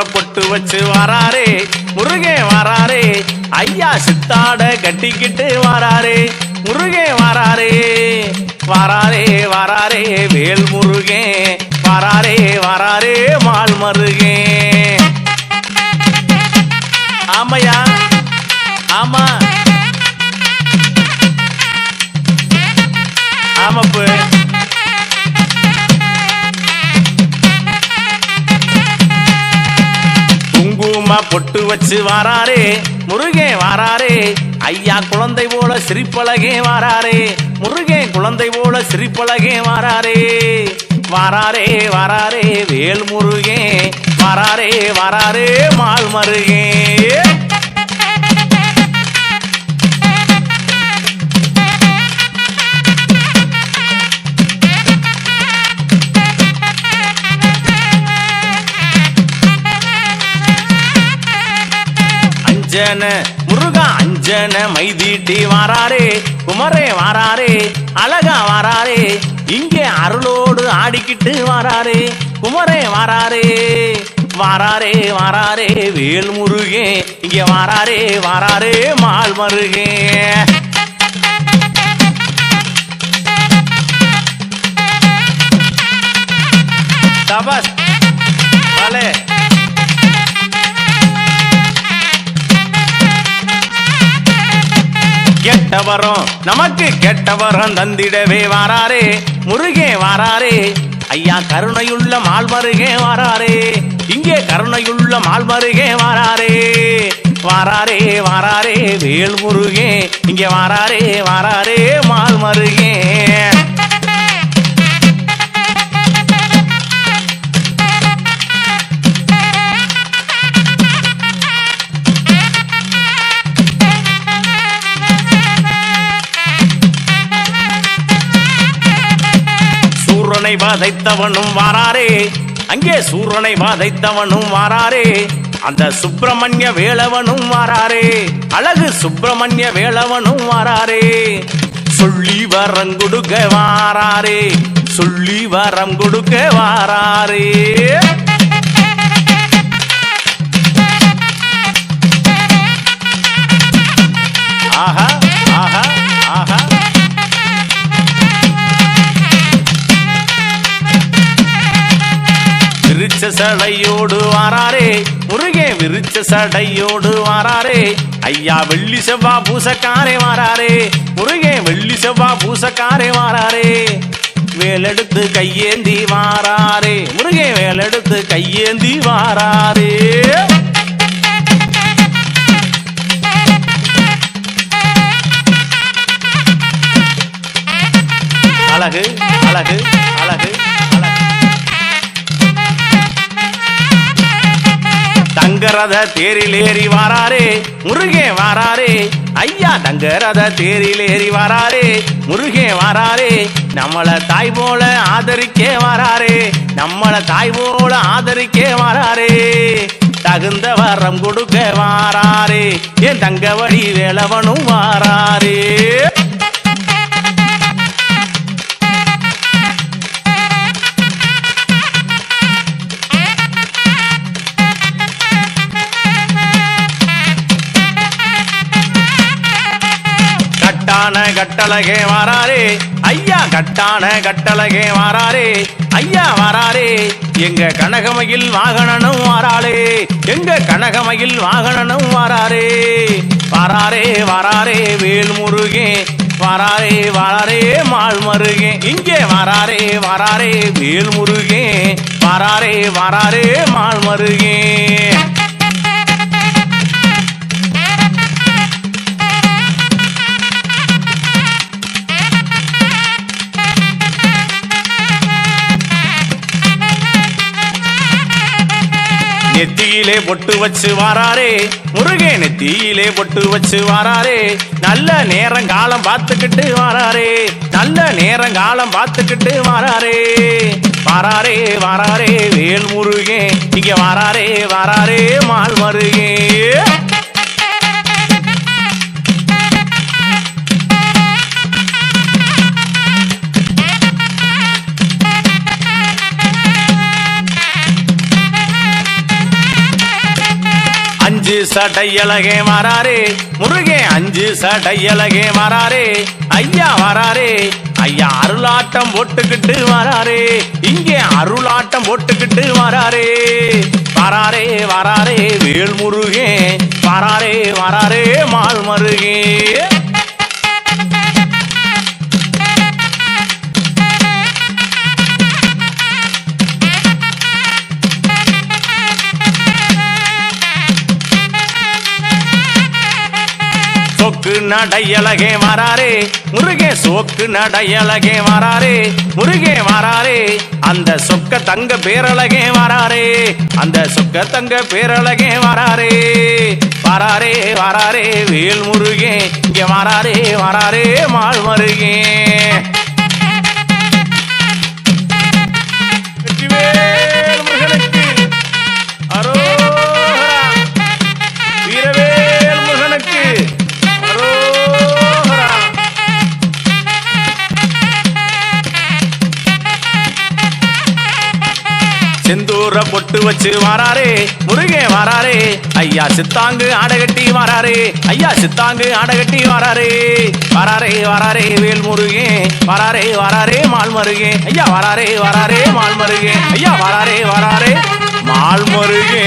பொட்டு வச்சு வாராரே முருகே வாராரே ஐயா சித்தாட கட்டிக்கிட்டு வாராரே முருகே வாராரே வாராரே வாராரே வேல் முருகே வாராரே வாராரே மால் மருகே. ஆமையா ஆமா ஆமாப்பு குங்கும பொட்டு வச்சு வாராரே முருகே வாராரே ஐயா குழந்தை போல சிரிப்பழகே வாராரே முருகே குழந்தை போல சிரிப்பழகே வாராரே வாராரே வாராரே வேல் முருகே வாராரே வாராரே மால் மருகே. அஞ்சன முருகா அஞ்சன மைதீட்டி வாராரே குமரே வாராரே அழகா வாராரே இங்கே அருளோடு ஆடிக்கிட்டு வாராரே குமரே வாராரே வாராரே வாராரே வேல் முருகே இங்கே வாராரே வாராரே மால் மருகே. தபஸ் வாலே கெட்டவரும் நமக்கு கெட்டவரும் தந்திடவே வாராரே முருகே வாராரே ஐயா கருணையுள்ள மால்மருகே வாராரே இங்கே கருணையுள்ள மால்மருகே வாராரே வாராரே வாராரே வேல் முருகே இங்கே வாராரே வாராரே மால்மருகே. சூரனை வாதைத்தவனும் வாராரே அங்கே சூரனை வாதைத்தவனும் வாராரே அந்த சுப்பிரமணிய வேளவனும் வாராரே அழகு சுப்பிரமணிய வேளவனும் வாராரே சொல்லி வரம் கொடுக்க வாராரே சொல்லி வரம் கொடுக்க வாராரே. ஆஹா ஆஹா ஆஹா விருச்ச சடையோடு வாராரே முருகே விருச்ச சடையோடு வாராரே ஐயா வெள்ளி செவ்வா பூசக்காரே வாராரே முருகே வெள்ளி செவ்வா பூசக்காரே வாராரே வேலெடுத்து கையேந்தி வாராரே முருகே வேலெடுத்து கையேந்தி வாராரே. அழகு அழகு அழகு தங்கரத தேரில் ஏறி வாராரே முருகே வாராரே ஐயா தங்கரத தேரில் ஏறி வாராரே முருகே வாராரே நம்மள தாய் போல ஆதரிக்கே வாராரே நம்மள தாய் போல ஆதரிக்கே வாராரே தகுந்த வரம் கொடுக்க வாராரே என் தங்கவடி வேளவனும் வாராரே. கட்டான கட்டழகே வாராரே ஐயா கட்டான கட்டழகே வாராரே ஐயா வாராரே எங்க கனகமயில் வாகனனும் வாராளே எங்க கனகமயில் வாகனனும் வாராரே வாராரே வாராரே வேல் முருகே வாராரே வாராரே மால் மருகே இங்கே வாராரே வாராரே வேல் முருகே வாராரே வாராரே மால் மருகே. நெத்தியிலே பொட்டு வச்சு வாராரே முருகே நெத்தியிலே பொட்டு வச்சு வாராரே நல்ல நேரம் காலம் பார்த்துக்கிட்டு வாராரே நல்ல நேரம் காலம் பார்த்துக்கிட்டு வாராரே வாராரே வாராரே வேல் முருகே இங்க வாராரே வாராரே மால் மருகே. அஞ்சு சடையழகே வராரே முருகே அஞ்சு சடையழகே வராரே ஐயா வராரே ஐயா அருளாட்டம் போட்டுக்கிட்டு வராரே இங்கே அருளாட்டம் போட்டுக்கிட்டு வராரே வராரே வராரே வேல் முருகே வராரே வராரே மால் மருகே சோக்கு நடையழகே வராரே முருகே சோக்கு நடையழகே வராரே முருகே வராரே அந்த சொக்க தங்க பேரழகே வராரே அந்த சொக்க தங்க பேரழகே வராரே வராரே வராரே வேல் முருகே இங்கே வராரே வராரே மால் மருகே செந்தூர பொட்டு வச்சு வராரே முருகே வராரே ஐயா சித்தாங்கு ஆடகட்டி வராரே ஐயா சித்தாங்கு ஆடகட்டி வராரே வராரே வராரே வேல் முருகே வராரே வராரே மால் மருகே ஐயா வராரே வராரே மால் மருகே ஐயா வராரே வராரே மால் மருகே